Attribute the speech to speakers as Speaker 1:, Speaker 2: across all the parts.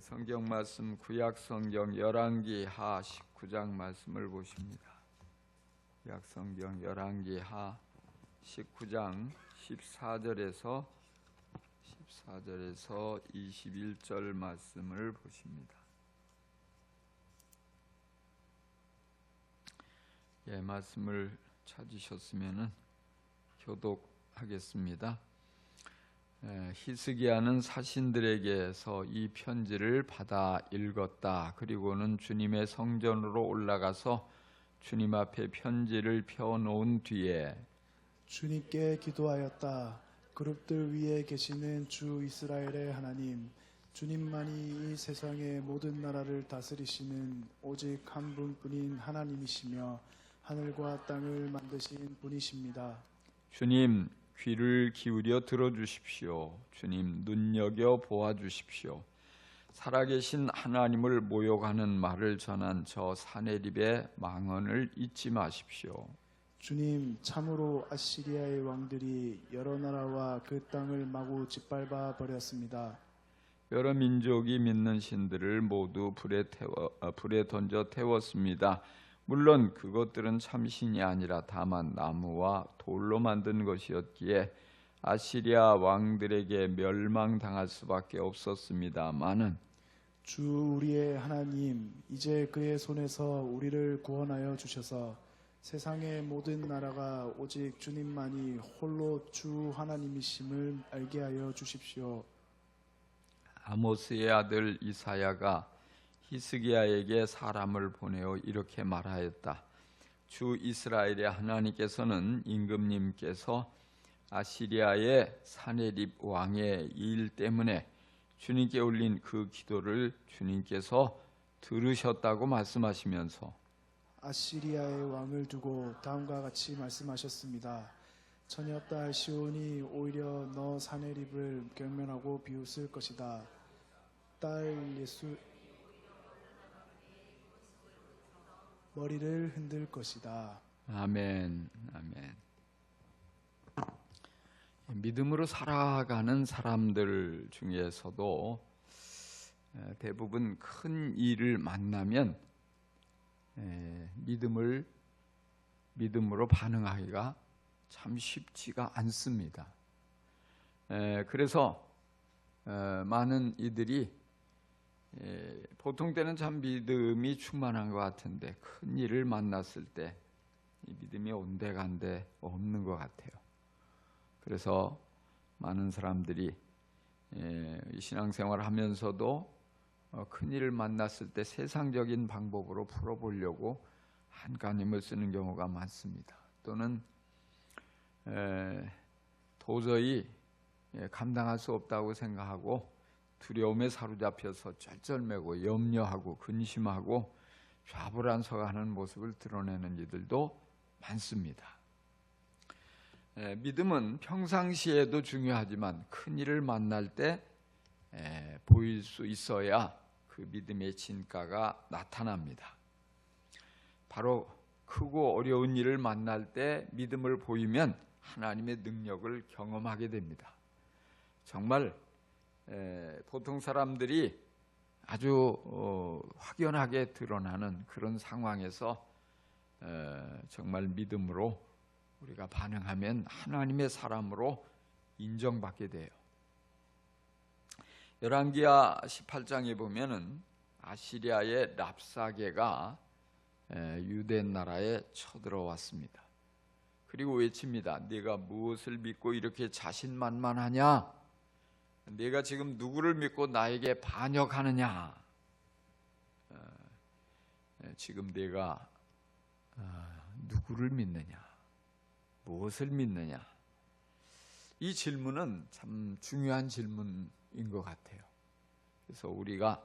Speaker 1: 성경 말씀 구약 성경 열왕기 하 19장 말씀을 보십니다. 구약 성경 열왕기 하 19장 14절에서 21절 말씀을 보십니다. 말씀을 찾으셨으면 교독하겠습니다. 히스기야는 사신들에게서 이 편지를 받아 읽었다. 그리고는 주님의 성전으로 올라가서 주님 앞에 편지를 펴놓은 뒤에
Speaker 2: 주님께 기도하였다. 그룹들 위에 계시는 주 이스라엘의 하나님, 주님만이 이 세상의 모든 나라를 다스리시는 오직 한 분뿐인 하나님이시며 하늘과 땅을 만드신 분이십니다.
Speaker 1: 주님 귀를 기울여 들어주십시오. 주님 눈여겨 보아주십시오. 살아계신 하나님을 모욕하는 말을 전한 저 사내립의 망언을 잊지 마십시오.
Speaker 2: 주님, 참으로 아시리아의 왕들이 여러 나라와 그 땅을 마구 짓밟아 버렸습니다.
Speaker 1: 여러 민족이 믿는 신들을 모두 불에 던져 태웠습니다. 물론 그것들은 참신이 아니라 다만 나무와 돌로 만든 것이었기에 아시리아 왕들에게 멸망당할 수밖에 없었습니다마는
Speaker 2: 주 우리의 하나님, 이제 그의 손에서 우리를 구원하여 주셔서 세상의 모든 나라가 오직 주님만이 홀로 주 하나님이심을 알게 하여 주십시오.
Speaker 1: 아모스의 아들 이사야가 히스기야에게 사람을 보내어 이렇게 말하였다. 주 이스라엘의 하나님께서는 임금님께서 아시리아의 사내립 왕의 일 때문에 주님께 올린 그 기도를 주님께서 들으셨다고 말씀하시면서
Speaker 2: 아시리아의 왕을 두고 다음과 같이 말씀하셨습니다. 처녀딸 시온이 오히려 너 사내립을 경멸하고 비웃을 것이다. 딸 예수 머리를 흔들 것이다.
Speaker 1: 아멘, 아멘. 믿음으로 살아가는 사람들 중에서도 대부분 큰 일을 만나면 믿음으로 반응하기가 참 쉽지가 않습니다. 그래서 많은 이들이 보통 때는 참 믿음이 충만한 것 같은데 큰 일을 만났을 때 이 믿음이 온데간데 없는 것 같아요. 그래서 많은 사람들이 신앙생활을 하면서도 큰 일을 만났을 때 세상적인 방법으로 풀어보려고 한간힘을 쓰는 경우가 많습니다. 또는 도저히 감당할 수 없다고 생각하고 두려움에 사로잡혀서 쩔쩔매고 염려하고 근심하고 좌불안석하는 모습을 드러내는 이들도 많습니다. 믿음은 평상시에도 중요하지만 큰 일을 만날 때 보일 수 있어야 그 믿음의 진가가 나타납니다. 바로 크고 어려운 일을 만날 때 믿음을 보이면 하나님의 능력을 경험하게 됩니다. 정말 보통 사람들이 아주 확연하게 드러나는 그런 상황에서 정말 믿음으로 우리가 반응하면 하나님의 사람으로 인정받게 돼요. 열왕기하 18장에 보면은 아시리아의 랍사게가 유대 나라에 쳐들어왔습니다. 그리고 외칩니다. 네가 무엇을 믿고 이렇게 자신만만하냐? 네가 지금 누구를 믿고 나에게 반역하느냐? 지금 네가 누구를 믿느냐? 무엇을 믿느냐? 이 질문은 참 중요한 질문인 것 같아요. 그래서 우리가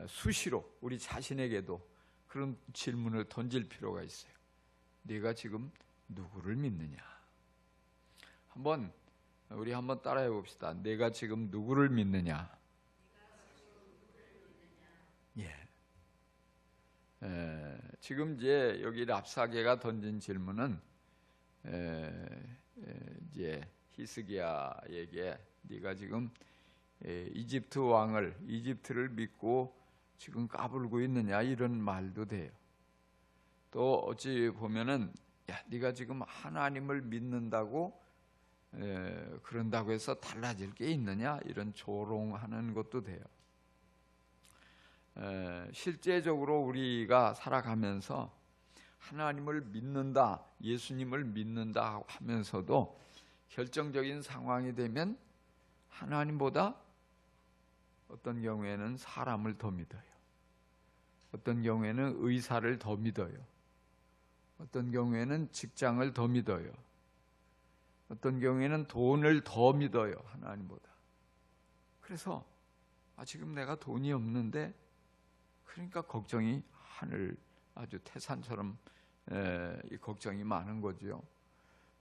Speaker 1: 수시로 우리 자신에게도 그런 질문을 던질 필요가 있어요. 네가 지금 누구를 믿느냐? 우리 한번 따라해 봅시다. 내가 지금 누구를 믿느냐? 지금 이제 여기 랍사게가 던진 질문은 이제 히스기야에게 네가 지금 이집트 왕을, 이집트를 믿고 지금 까불고 있느냐, 이런 말도 돼요. 또 어찌 보면은 야, 네가 지금 하나님을 믿는다고 그런다고 해서 달라질 게 있느냐, 이런 조롱하는 것도 돼요. 실제적으로 우리가 살아가면서 하나님을 믿는다, 예수님을 믿는다 하면서도 결정적인 상황이 되면 하나님보다 어떤 경우에는 사람을 더 믿어요. 어떤 경우에는 의사를 더 믿어요. 어떤 경우에는 직장을 더 믿어요. 어떤 경우에는 돈을 더 믿어요, 하나님보다. 그래서 지금 내가 돈이 없는데, 그러니까 걱정이 하늘 아주 태산처럼 이 걱정이 많은 거죠.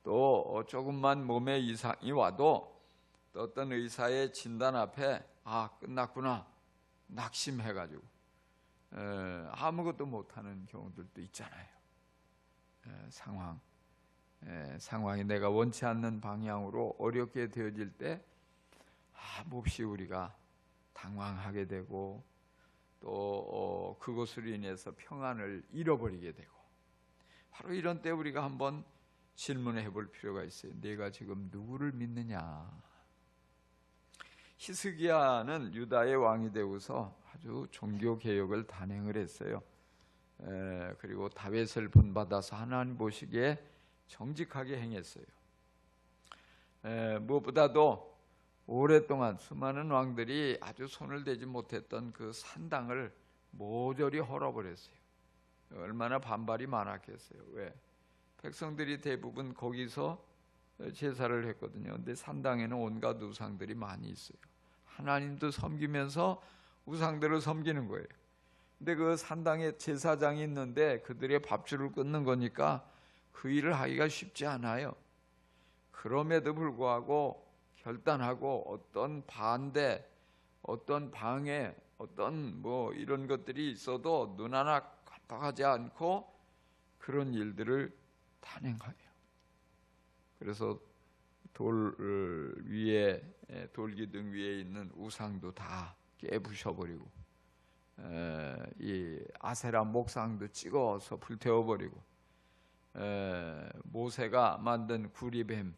Speaker 1: 또 조금만 몸에 이상이 와도 또 어떤 의사의 진단 앞에 끝났구나 낙심해가지고 아무것도 못하는 경우들도 있잖아요. 상황이 내가 원치 않는 방향으로 어렵게 되어질 때 몹시 우리가 당황하게 되고 또 그것으로 인해서 평안을 잃어버리게 되고, 바로 이런 때 우리가 한번 질문해 볼 필요가 있어요. 내가 지금 누구를 믿느냐? 히스기야는 유다의 왕이 되고서 아주 종교 개혁을 단행을 했어요. 그리고 다윗을 본받아서 하나님 보시기에 정직하게 행했어요. 무엇보다도 오랫동안 수많은 왕들이 아주 손을 대지 못했던 그 산당을 모조리 헐어버렸어요. 얼마나 반발이 많았겠어요. 왜? 백성들이 대부분 거기서 제사를 했거든요. 근데 산당에는 온갖 우상들이 많이 있어요. 하나님도 섬기면서 우상들을 섬기는 거예요. 근데 그 산당에 제사장이 있는데 그들의 밥줄을 끊는 거니까 그 일을 하기가 쉽지 않아요. 그럼에도 불구하고 결단하고 어떤 반대, 어떤 방해, 어떤 이런 것들이 있어도 눈 하나 깜빡하지 않고 그런 일들을 단행해요. 그래서 돌기둥 위에 있는 우상도 다 깨부셔버리고, 이 아세라 목상도 찍어서 불태워버리고, 모세가 만든 구리뱀,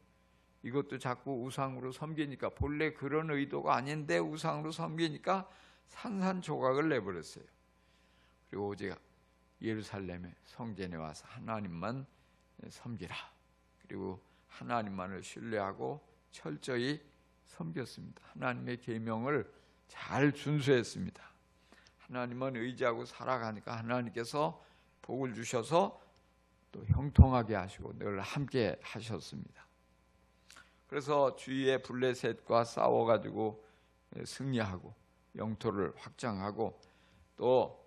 Speaker 1: 이것도 자꾸 우상으로 섬기니까, 본래 그런 의도가 아닌데 우상으로 섬기니까 산산조각을 내버렸어요. 그리고 오직 예루살렘의 성전에 와서 하나님만 섬기라. 그리고 하나님만을 신뢰하고 철저히 섬겼습니다. 하나님의 계명을 잘 준수했습니다. 하나님만 의지하고 살아가니까 하나님께서 복을 주셔서 또 형통하게 하시고 늘 함께 하셨습니다. 그래서 주위의 블레셋과 싸워가지고 승리하고 영토를 확장하고 또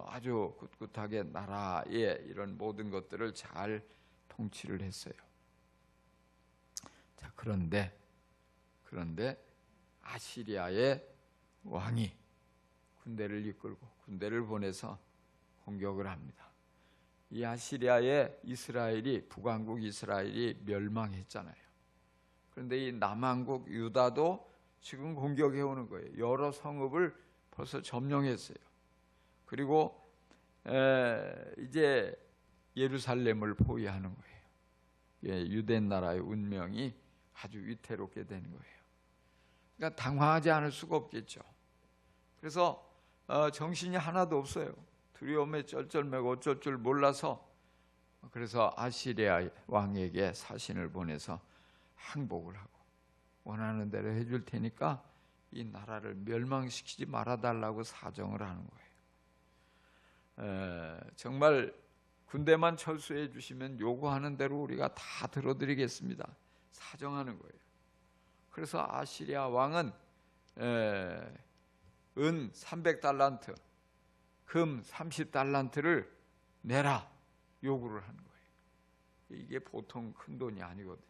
Speaker 1: 아주 꿋꿋하게 나라의 이런 모든 것들을 잘 통치를 했어요. 자, 그런데 아시리아의 왕이 군대를 이끌고 군대를 보내서 공격을 합니다. 이 아시리아의 북왕국 이스라엘이 멸망했잖아요. 그런데 이 남왕국 유다도 지금 공격해 오는 거예요. 여러 성읍을 벌써 점령했어요. 그리고 이제 예루살렘을 포위하는 거예요. 유대 나라의 운명이 아주 위태롭게 되는 거예요. 그러니까 당황하지 않을 수가 없겠죠. 그래서 정신이 하나도 없어요. 두려움에 쩔쩔매고 어쩔 줄 몰라서, 그래서 아시리아 왕에게 사신을 보내서 항복을 하고 원하는 대로 해줄 테니까 이 나라를 멸망시키지 말아달라고 사정을 하는 거예요. 정말 군대만 철수해 주시면 요구하는 대로 우리가 다 들어드리겠습니다. 사정하는 거예요. 그래서 아시리아 왕은 은 300달란트, 금 30달란트를 내라 요구를 하는 거예요. 이게 보통 큰 돈이 아니거든요.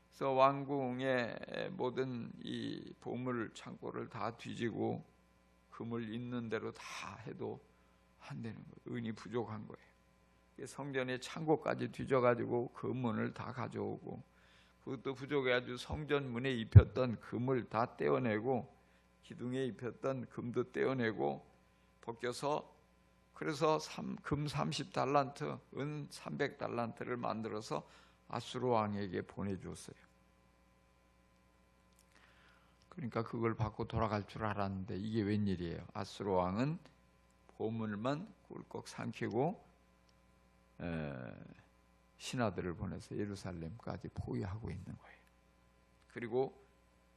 Speaker 1: 그래서 왕궁의 모든 이 보물 창고를 다 뒤지고 금을 있는 대로 다 해도 안 되는 거예요. 은이 부족한 거예요. 성전의 창고까지 뒤져가지고 그 문을 다 가져오고 그것도 부족해가지고 성전 문에 입혔던 금을 다 떼어내고 기둥에 입혔던 금도 떼어내고 벗겨서 그래서 금 30달란트, 은 300달란트를 만들어서 아수르 왕에게 보내주었어요. 그러니까 그걸 받고 돌아갈 줄 알았는데 이게 웬일이에요? 아수르 왕은 보물만 꿀꺽 삼키고 신하들을 보내서 예루살렘까지 포위하고 있는 거예요. 그리고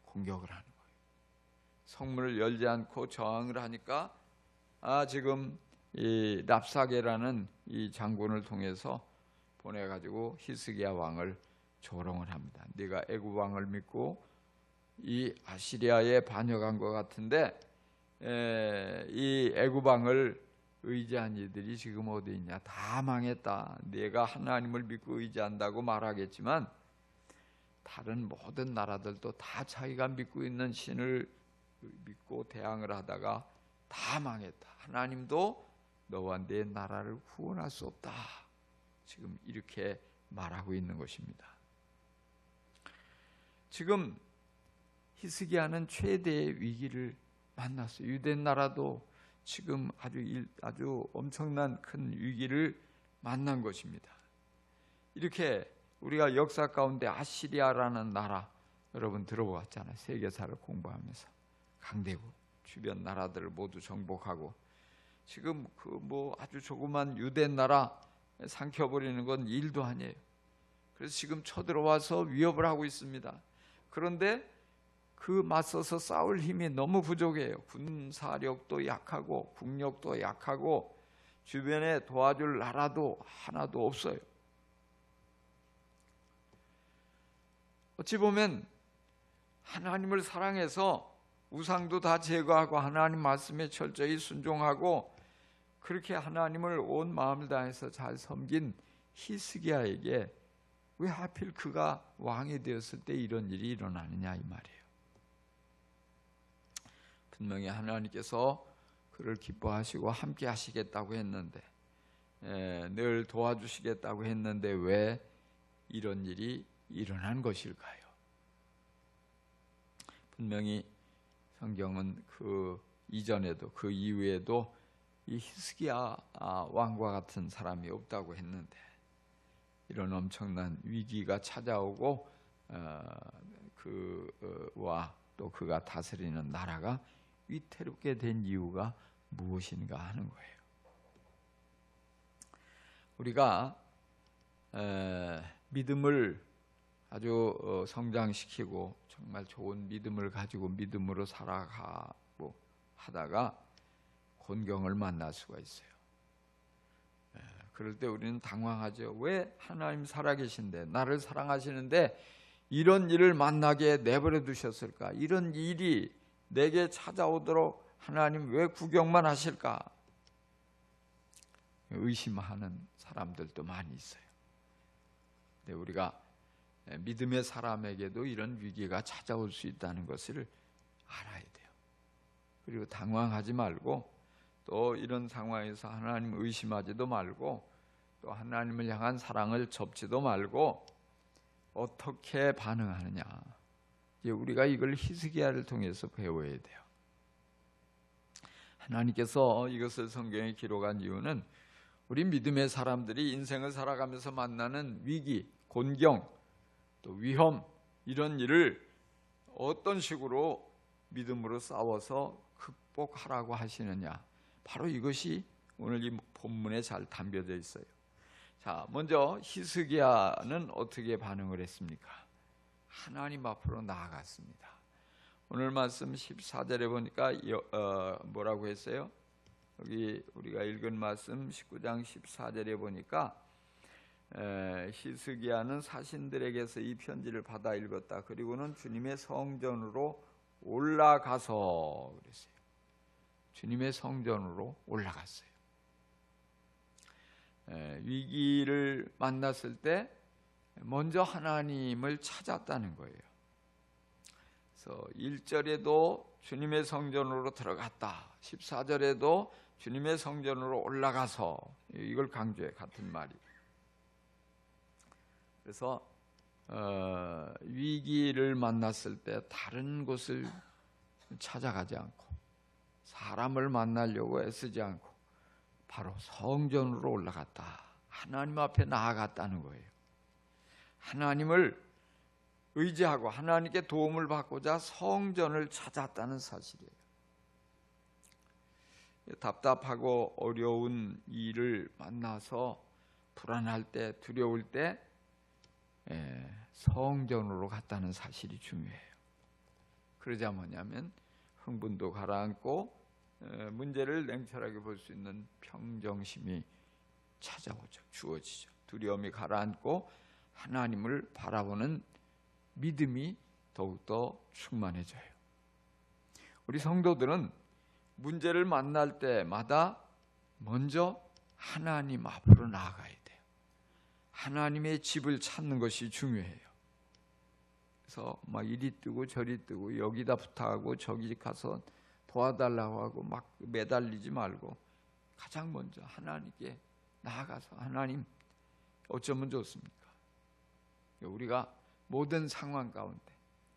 Speaker 1: 공격을 하는 거예요. 성문을 열지 않고 저항을 하니까 지금 이 랍사게라는 이 장군을 통해서 보내가지고 히스기야 왕을 조롱을 합니다. 네가 애굽 왕을 믿고 이 아시리아에 반역한 것 같은데 이 애굽 왕을 의지한 이들이 지금 어디 있냐? 다 망했다. 네가 하나님을 믿고 의지한다고 말하겠지만 다른 모든 나라들도 다 자기가 믿고 있는 신을 믿고 대항을 하다가 다 망했다. 하나님도 너와 내 나라를 구원할 수 없다. 지금 이렇게 말하고 있는 것입니다. 지금 히스기야는 최대의 위기를 만났어요. 유대 나라도 지금 아주 엄청난 큰 위기를 만난 것입니다. 이렇게 우리가 역사 가운데 아시리아라는 나라 여러분 들어봤잖아요. 세계사를 공부하면서 강대국 주변 나라들을 모두 정복하고 지금 그 아주 조그만 유대 나라 삼켜버리는 건 일도 아니에요. 그래서 지금 쳐들어와서 위협을 하고 있습니다. 그런데 그 맞서서 싸울 힘이 너무 부족해요. 군사력도 약하고 국력도 약하고 주변에 도와줄 나라도 하나도 없어요. 어찌 보면 하나님을 사랑해서 우상도 다 제거하고 하나님 말씀에 철저히 순종하고 그렇게 하나님을 온 마음을 다해서 잘 섬긴 히스기야에게 왜 하필 그가 왕이 되었을 때 이런 일이 일어나느냐 이 말이에요. 분명히 하나님께서 그를 기뻐하시고 함께 하시겠다고 했는데 늘 도와주시겠다고 했는데 왜 이런 일이 일어난 것일까요? 분명히 성경은 그 이전에도 그 이후에도 이 히스기야 왕과 같은 사람이 없다고 했는데 이런 엄청난 위기가 찾아오고 그와 또 그가 다스리는 나라가 위태롭게 된 이유가 무엇인가 하는 거예요. 우리가 믿음을 아주 성장시키고 정말 좋은 믿음을 가지고 믿음으로 살아가고 하다가 곤경을 만날 수가 있어요. 그럴 때 우리는 당황하죠. 왜 하나님 살아계신데 나를 사랑하시는데 이런 일을 만나게 내버려 두셨을까? 이런 일이 내게 찾아오도록 하나님 왜 구경만 하실까? 의심하는 사람들도 많이 있어요. 근데 우리가 믿음의 사람에게도 이런 위기가 찾아올 수 있다는 것을 알아야 돼요. 그리고 당황하지 말고 또 이런 상황에서 하나님 의심하지도 말고 또 하나님을 향한 사랑을 접지도 말고 어떻게 반응하느냐. 이제 우리가 이걸 히스기야를 통해서 배워야 돼요. 하나님께서 이것을 성경에 기록한 이유는 우리 믿음의 사람들이 인생을 살아가면서 만나는 위기, 곤경, 또 위험 이런 일을 어떤 식으로 믿음으로 싸워서 극복하라고 하시느냐. 바로 이것이 오늘 이 본문에 잘 담겨져 있어요. 자, 먼저 히스기야는 어떻게 반응을 했습니까? 하나님 앞으로 나아갔습니다. 오늘 말씀 14절에 보니까 뭐라고 했어요? 여기 우리가 읽은 말씀 19장 14절에 보니까 히스기야는 사신들에게서 이 편지를 받아 읽었다. 그리고는 주님의 성전으로 올라가서 그랬어요. 주님의 성전으로 올라갔어요. 위기를 만났을 때 먼저 하나님을 찾았다는 거예요. 그래서 1절에도 주님의 성전으로 들어갔다. 14절에도 주님의 성전으로 올라가서 이걸 강조해 같은 말이. 그래서 위기를 만났을 때 다른 곳을 찾아가지 않고 사람을 만나려고 애쓰지 않고 바로 성전으로 올라갔다. 하나님 앞에 나아갔다는 거예요. 하나님을 의지하고 하나님께 도움을 받고자 성전을 찾았다는 사실이에요. 답답하고 어려운 일을 만나서 불안할 때, 두려울 때 성전으로 갔다는 사실이 중요해요. 그러자 뭐냐면 흥분도 가라앉고 문제를 냉철하게 볼 수 있는 평정심이 찾아오죠. 주어지죠. 두려움이 가라앉고 하나님을 바라보는 믿음이 더욱더 충만해져요. 우리 성도들은 문제를 만날 때마다 먼저 하나님 앞으로 나아가야 돼요. 하나님의 집을 찾는 것이 중요해요. 그래서 막 이리 뜨고 저리 뜨고 여기다 부탁하고 저기 가서 도와달라고 하고 막 매달리지 말고 가장 먼저 하나님께 나아가서 하나님 어쩌면 좋습니까? 우리가 모든 상황 가운데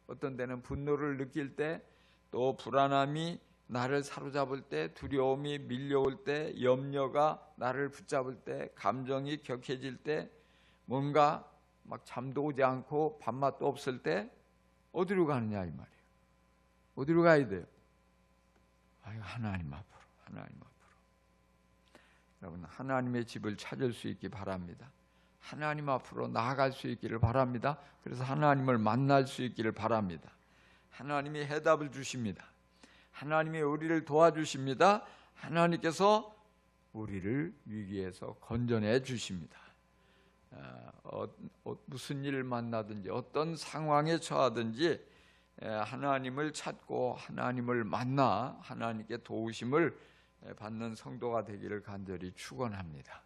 Speaker 1: 어떤 때는 분노를 느낄 때, 또 불안함이 나를 사로잡을 때, 두려움이 밀려올 때, 염려가 나를 붙잡을 때, 감정이 격해질 때, 뭔가 막 잠도 오지 않고 밥맛도 없을 때 어디로 가느냐 이 말이에요. 어디로 가야 돼요? 하나님 앞으로, 하나님 앞으로. 여러분, 하나님의 집을 찾을 수 있기 바랍니다. 하나님 앞으로 나아갈 수 있기를 바랍니다. 그래서 하나님을 만날 수 있기를 바랍니다. 하나님이 해답을 주십니다. 하나님이 우리를 도와주십니다. 하나님께서 우리를 위기에서 건져내 주십니다. 무슨 일을 만나든지 어떤 상황에 처하든지 하나님을 찾고 하나님을 만나 하나님께 도우심을 받는 성도가 되기를 간절히 축원합니다.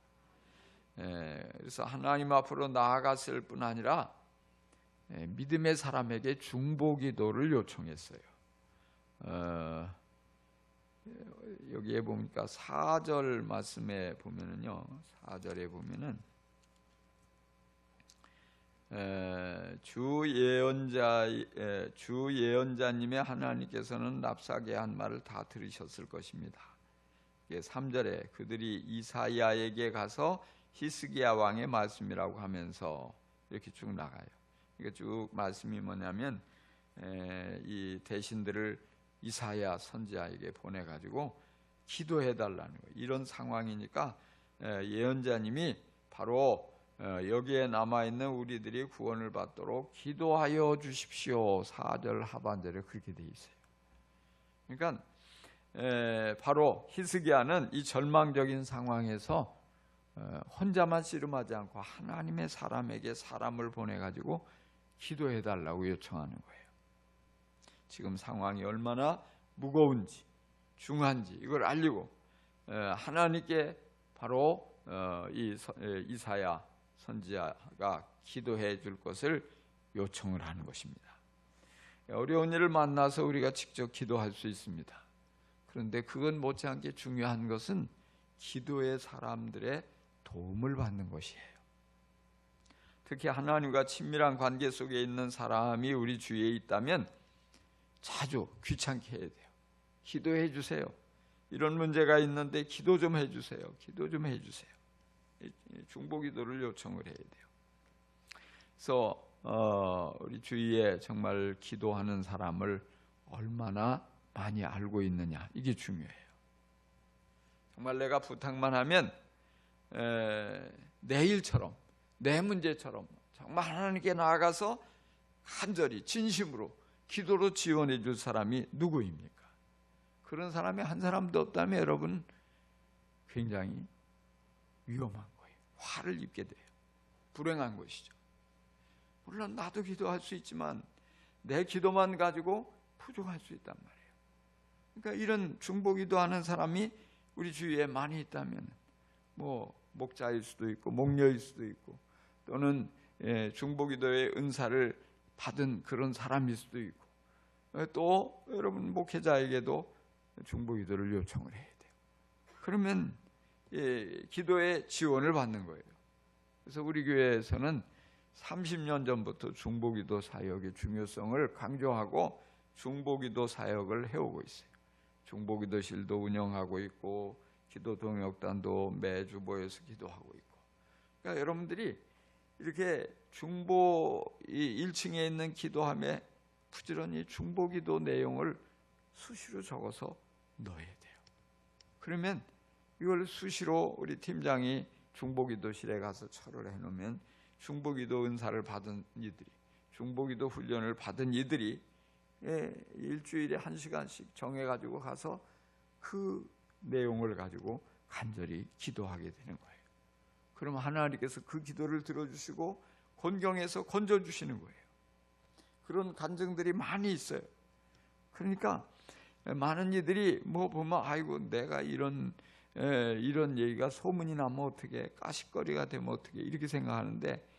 Speaker 1: 그래서 하나님 앞으로 나아갔을 뿐 아니라 믿음의 사람에게 중보기도를 요청했어요. 여기에 보니까 4절 말씀에 보면은요, 4절에 보면은 주 예언자님의 하나님께서는 랍사게 한 말을 다 들으셨을 것입니다. 3절에 그들이 이사야에게 가서 히스기야 왕의 말씀이라고 하면서 이렇게 쭉 나가요. 이게 쭉 말씀이 뭐냐면 이 대신들을 이사야 선지자에게 보내가지고 기도해달라는 거예요. 이런 상황이니까 예언자님이 바로 여기에 남아있는 우리들이 구원을 받도록 기도하여 주십시오. 4절 하반절에 그렇게 돼 있어요. 그러니까 바로 히스기야는 이 절망적인 상황에서 혼자만 씨름하지 않고 하나님의 사람에게 사람을 보내가지고 기도해달라고 요청하는 거예요. 지금 상황이 얼마나 무거운지 중한지 이걸 알리고 하나님께 바로 이사야 선지자가 기도해 줄 것을 요청을 하는 것입니다. 어려운 일을 만나서 우리가 직접 기도할 수 있습니다. 그런데 그건 못지않게 중요한 것은 기도의 사람들의 도움을 받는 것이에요. 특히 하나님과 친밀한 관계 속에 있는 사람이 우리 주위에 있다면 자주 귀찮게 해야 돼요. 기도해 주세요. 이런 문제가 있는데 기도 좀 해주세요. 기도 좀 해주세요. 중보기도를 요청을 해야 돼요. 그래서 우리 주위에 정말 기도하는 사람을 얼마나 많이 알고 있느냐, 이게 중요해요. 정말 내가 부탁만 하면 내 일처럼 내 문제처럼 정말 하나님께 나아가서 간절히 진심으로 기도로 지원해 줄 사람이 누구입니까? 그런 사람이 한 사람도 없다면 여러분 굉장히 위험한 거예요. 화를 입게 돼요. 불행한 것이죠. 물론 나도 기도할 수 있지만 내 기도만 가지고 부족할 수 있단 말이에요. 그러니까 이런 중보기도하는 사람이 우리 주위에 많이 있다면 뭐 목자일 수도 있고 목녀일 수도 있고 또는 중보기도의 은사를 받은 그런 사람일 수도 있고 또 여러분 목회자에게도 중보기도를 요청을 해야 돼요. 그러면 기도의 지원을 받는 거예요. 그래서 우리 교회에서는 30년 전부터 중보기도 사역의 중요성을 강조하고 중보기도 사역을 해오고 있어요. 중보기도실도 운영하고 있고 기도 동역단도 매주 모여서 기도하고 있고. 그러니까 여러분들이 이렇게 중보 1층에 있는 기도함에 부지런히 중보기도 내용을 수시로 적어서 넣어야 돼요. 그러면 이걸 수시로 우리 팀장이 중보기도실에 가서 철을 해놓으면 중보기도 은사를 받은 이들이, 중보기도 훈련을 받은 이들이 일주일에 1시간씩 정해가지고 가서 그 내용을 가지고 간절히 기도하게 되는 거예요. 그럼 하나님께서 그 기도를 들어주시고 권경에서 건져주시는 거예요. 그런 간증들이 많이 있어요. 그러니까 많은 이들이 뭐 보면 아이고 내가 이런 얘기가 소문이 나면 어떻게, 가십거리가 되면 어떻게 이렇게 생각하는데,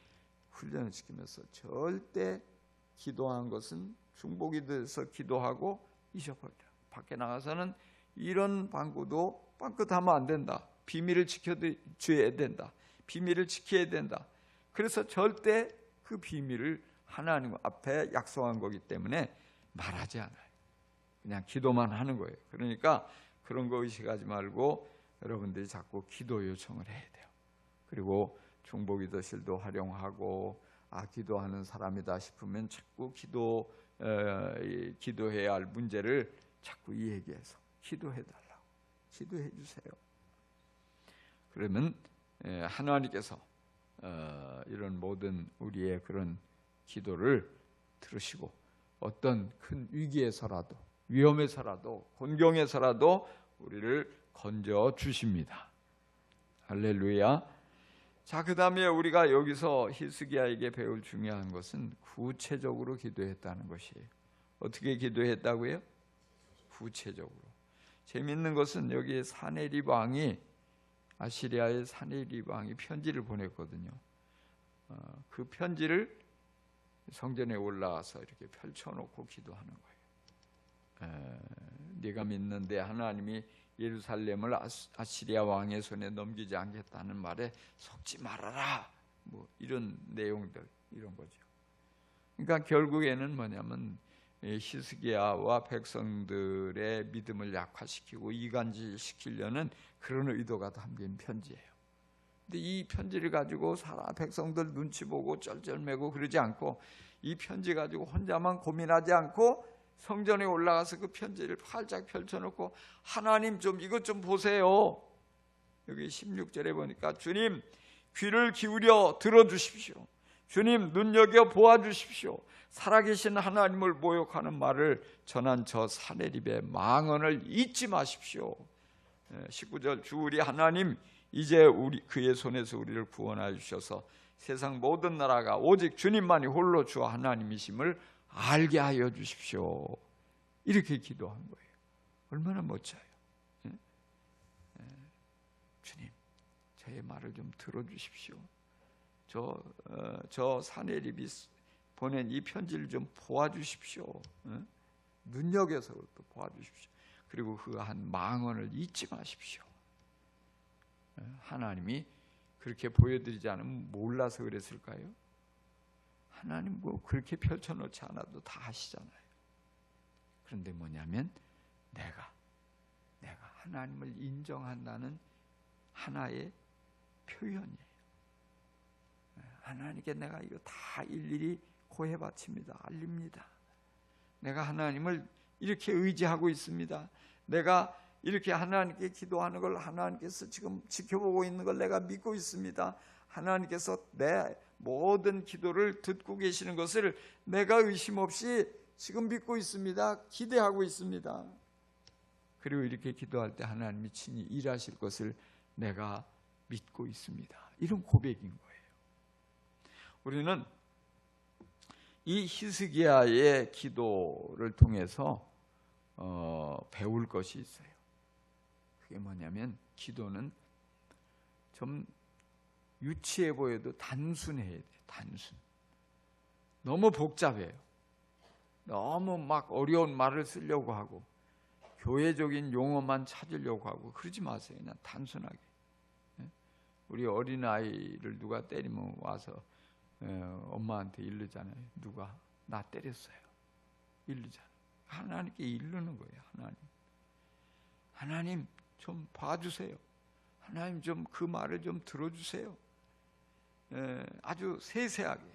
Speaker 1: 훈련을 시키면서 절대 기도한 것은 중보기도에서 기도하고 잊어버려요. 밖에 나가서는 이런 방구도 빵긋하면 안 된다. 비밀을 지켜줘야 된다. 비밀을 지켜야 된다. 그래서 절대 그 비밀을 하나님 앞에 약속한 거기 때문에 말하지 않아요. 그냥 기도만 하는 거예요. 그러니까 그런 거 의식하지 말고 여러분들이 자꾸 기도 요청을 해야 돼요. 그리고 중보기도실도 활용하고 기도하는 사람이다 싶으면 자꾸 기도해야 할 문제를 자꾸 이 얘기해서 기도해달라고, 기도해 주세요. 그러면 하나님께서 이런 모든 우리의 그런 기도를 들으시고 어떤 큰 위기에서라도, 위험에서라도, 곤경에서라도 우리를 건져 주십니다. 할렐루야. 자, 그 다음에 우리가 여기서 히스기야에게 배울 중요한 것은 구체적으로 기도했다는 것이에요. 어떻게 기도했다고요? 구체적으로. 재미있는 것은 여기 사네립 왕이, 아시리아의 사네립 왕이 편지를 보냈거든요. 그 편지를 성전에 올라와서 이렇게 펼쳐놓고 기도하는 거예요. 네가 믿는데 하나님이 예루살렘을 아시리아 왕의 손에 넘기지 않겠다는 말에 속지 말아라, 뭐 이런 내용들, 이런 거죠. 그러니까 결국에는 뭐냐면 히스기야와 백성들의 믿음을 약화시키고 이간질시키려는 그런 의도가 담긴 편지예요. 근데 이 편지를 가지고 백성들 눈치 보고 쩔쩔매고 그러지 않고, 이 편지 가지고 혼자만 고민하지 않고 성전에 올라가서 그 편지를 활짝 펼쳐놓고 하나님 좀 이것 좀 보세요. 여기 16절에 보니까 주님 귀를 기울여 들어주십시오. 주님 눈여겨 보아주십시오. 살아계신 하나님을 모욕하는 말을 전한 저 사네립의 망언을 잊지 마십시오. 19절 주 우리 하나님 이제 그의 손에서 우리를 구원하여 주셔서 세상 모든 나라가 오직 주님만이 홀로 주 하나님이심을 알게 하여 주십시오. 이렇게 기도한 거예요. 얼마나 멋져요. 주님 저의 말을 좀 들어주십시오. 저 사네립이 보낸 이 편지를 좀 보아주십시오. 눈여겨서 또 보아주십시오. 그리고 그 한 망언을 잊지 마십시오. 하나님이 그렇게 보여드리지 않으면 몰라서 그랬을까요? 하나님 뭐 그렇게 펼쳐놓지 않아도 다 하시잖아요. 그런데 뭐냐면 내가 하나님을 인정한다는 하나의 표현이에요. 하나님께 내가 이거 다 일일이 고해 바칩니다. 알립니다. 내가 하나님을 이렇게 의지하고 있습니다. 내가 이렇게 하나님께 기도하는 걸 하나님께서 지금 지켜보고 있는 걸 내가 믿고 있습니다. 하나님께서 내 모든 기도를 듣고 계시는 것을 내가 의심 없이 지금 믿고 있습니다. 기대하고 있습니다. 그리고 이렇게 기도할 때 하나님이 친히 일하실 것을 내가 믿고 있습니다. 이런 고백인 거예요. 우리는 이 히스기야의 기도를 통해서 배울 것이 있어요. 그게 뭐냐면 기도는 좀 유치해 보여도 단순해야 돼요. 단순. 너무 복잡해요. 너무 막 어려운 말을 쓰려고 하고 교회적인 용어만 찾으려고 하고 그러지 마세요. 그냥 단순하게. 우리 어린아이를 누가 때리면 와서 엄마한테 이르잖아요. 누가 나 때렸어요. 이르잖아요. 하나님께 이르는 거예요. 하나님 좀 봐주세요. 하나님 좀 그 말을 좀 들어주세요. 아주 세세하게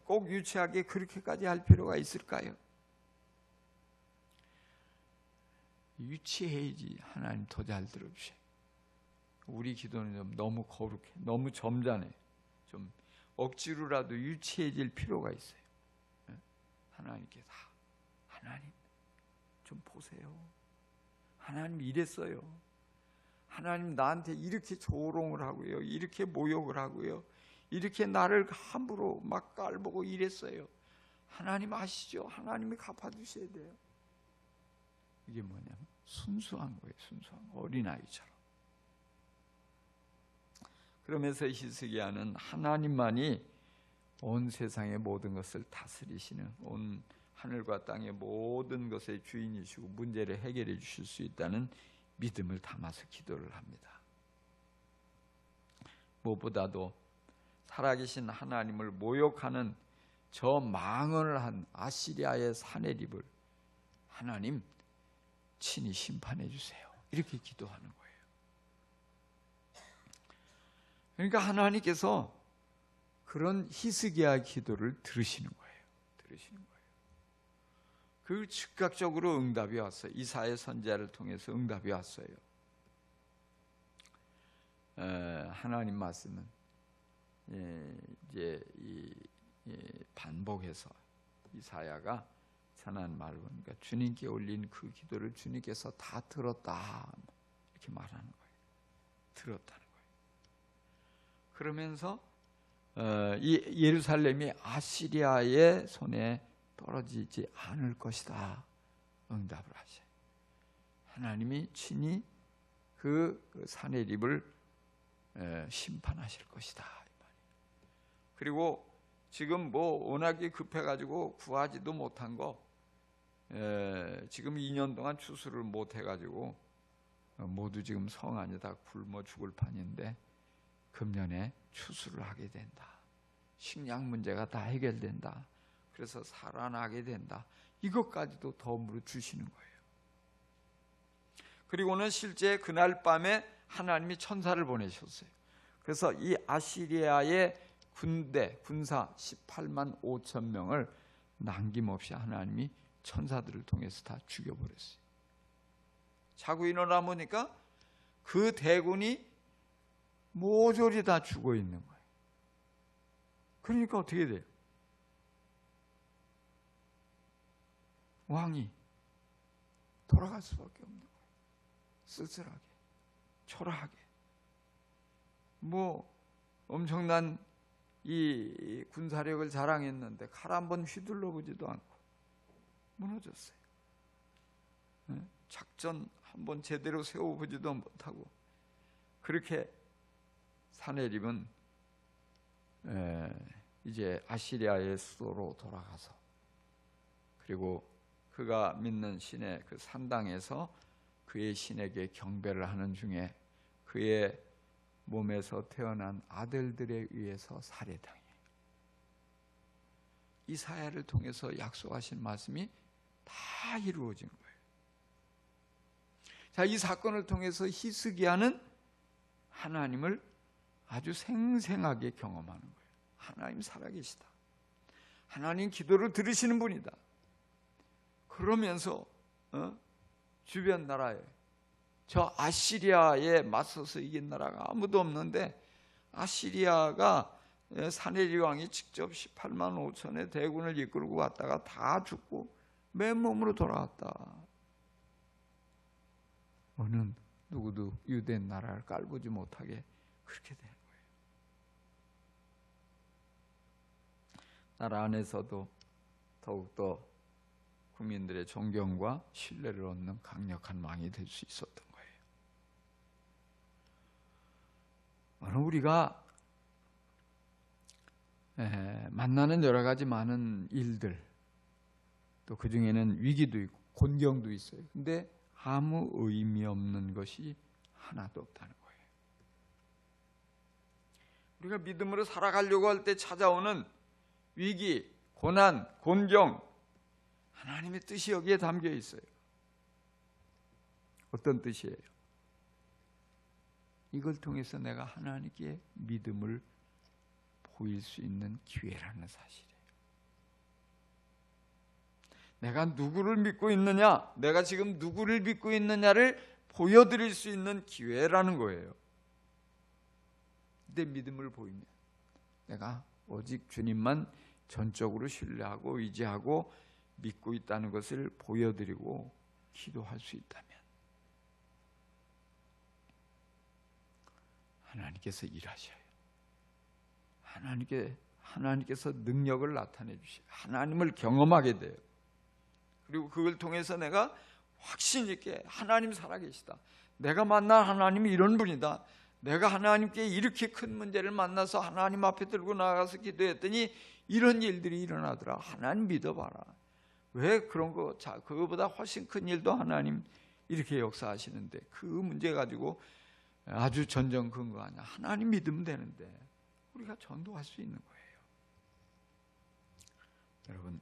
Speaker 1: 꼭 유치하게 그렇게까지 할 필요가 있을까요? 유치해야지 하나님 더 잘 들어주셔요. 우리 기도는 좀 너무 거룩해, 너무 점잖해. 좀 억지로라도 유치해질 필요가 있어요. 하나님께 하나님 좀 보세요. 하나님 이랬어요. 하나님 나한테 이렇게 조롱을 하고요, 이렇게 모욕을 하고요, 이렇게 나를 함부로 막 깔보고 이랬어요. 하나님 아시죠? 하나님이 갚아주셔야 돼요. 이게 뭐냐면 순수한 거예요. 순수한 어린아이처럼. 그러면서 히스기야는 하나님만이 온 세상의 모든 것을 다스리시는, 온 하늘과 땅의 모든 것의 주인이시고 문제를 해결해 주실 수 있다는 믿음을 담아서 기도를 합니다. 무엇보다도 살아계신 하나님을 모욕하는 저 망언을 한 아시리아의 사내립을 하나님 친히 심판해 주세요. 이렇게 기도하는 거예요. 그러니까 하나님께서 그런 히스기야 기도를 들으시는 거예요. 그 즉각적으로 응답이 왔어요. 이사야 선지자를 통해서 응답이 왔어요. 하나님 말씀은 이제 반복해서 이사야가 전한 말을 보니까 주님께 올린 그 기도를 주님께서 다 들었다, 이렇게 말하는 거예요. 들었다는 거예요. 그러면서 이 예루살렘이 아시리아의 손에 떨어지지 않을 것이다, 응답을 하셔요. 하나님이 친히 그 사내립을 심판하실 것이다. 그리고 지금 뭐 워낙에 급해가지고 구하지도 못한 거, 지금 2년 동안 추수를 못 해가지고 모두 지금 성 안에 다 굶어 죽을 판인데 금년에 추수를 하게 된다. 식량 문제가 다 해결된다. 그래서 살아나게 된다. 이것까지도 덤으로 주시는 거예요. 그리고는 실제 그날 밤에 하나님이 천사를 보내셨어요. 그래서 이 아시리아의 군사 18만 5천 명을 남김없이 하나님이 천사들을 통해서 다 죽여버렸어요. 자고 일어나 보니까 그 대군이 모조리 다 죽어 있는 거예요. 그러니까 어떻게 돼요? 왕이 돌아갈 수밖에 없는 거예요. 쓸쓸하게, 초라하게. 뭐 엄청난 이 군사력을 자랑했는데 칼 한번 휘둘러 보지도 않고 무너졌어요. 작전 한번 제대로 세워보지도 못하고 그렇게 사내립은 이제 아시리아의 수도로 돌아가서, 그리고 그가 믿는 신의 그 산당에서 그의 신에게 경배를 하는 중에 그의 몸에서 태어난 아들들에 의해서 살해당해요. 이사야를 통해서 약속하신 말씀이 다 이루어진 거예요. 자, 이 사건을 통해서 히스기야는 하나님을 아주 생생하게 경험하는 거예요. 하나님 살아계시다. 하나님 기도를 들으시는 분이다. 그러면서 주변 나라에, 저 아시리아에 맞서서 이긴 나라가 아무도 없는데 아시리아가 사내립 왕이 직접 18만 5천의 대군을 이끌고 왔다가 다 죽고 맨몸으로 돌아왔다. 어느 누구도 유대 나라를 깔보지 못하게 그렇게 되는 거예요. 나라 안에서도 더욱더 국민들의 존경과 신뢰를 얻는 강력한 왕이 될 수 있었던 거예요. 오늘 우리가 만나는 여러 가지 많은 일들, 또 그 중에는 위기도 있고 곤경도 있어요. 근데 아무 의미 없는 것이 하나도 없다는 거예요. 우리가 믿음으로 살아가려고 할 때 찾아오는 위기, 고난, 곤경, 하나님의 뜻이 여기에 담겨 있어요. 어떤 뜻이에요? 이걸 통해서 내가 하나님께 믿음을 보일 수 있는 기회라는 사실이에요. 내가 누구를 믿고 있느냐, 내가 지금 누구를 믿고 있느냐를 보여드릴 수 있는 기회라는 거예요. 내 믿음을 보이면 내가 오직 주님만 전적으로 신뢰하고 의지하고 믿고 있다는 것을 보여드리고 기도할 수 있다면 하나님께서 일하셔요. 하나님께서 능력을 나타내 주셔요. 하나님을 경험하게 돼요. 그리고 그걸 통해서 내가 확신 있게 하나님 살아계시다. 내가 만난 하나님이 이런 분이다. 내가 하나님께 이렇게 큰 문제를 만나서 하나님 앞에 들고 나가서 기도했더니 이런 일들이 일어나더라. 하나님 믿어봐라. 왜 그런 거, 그거보다 훨씬 큰 일도 하나님 이렇게 역사하시는데 그 문제 가지고 아주 전전긍긍하냐. 하나님 믿으면 되는데 우리가 전도할 수 있는 거예요. 여러분,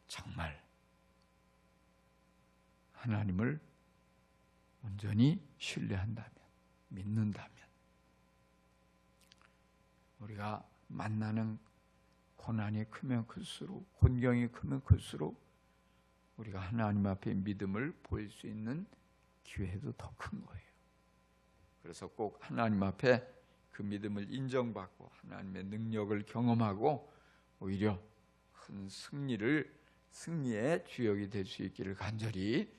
Speaker 1: 정말 하나님을 온전히 신뢰한다면, 믿는다면 우리가 만나는 고난이 크면 클수록, 곤경이 크면 클수록 우리가 하나님 앞에 믿음을 보일 수 있는 기회도 더 큰 거예요. 그래서 꼭 하나님 앞에 그 믿음을 인정받고 하나님의 능력을 경험하고 오히려 큰 승리의 주역이 될 수 있기를 간절히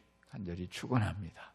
Speaker 1: 축원합니다.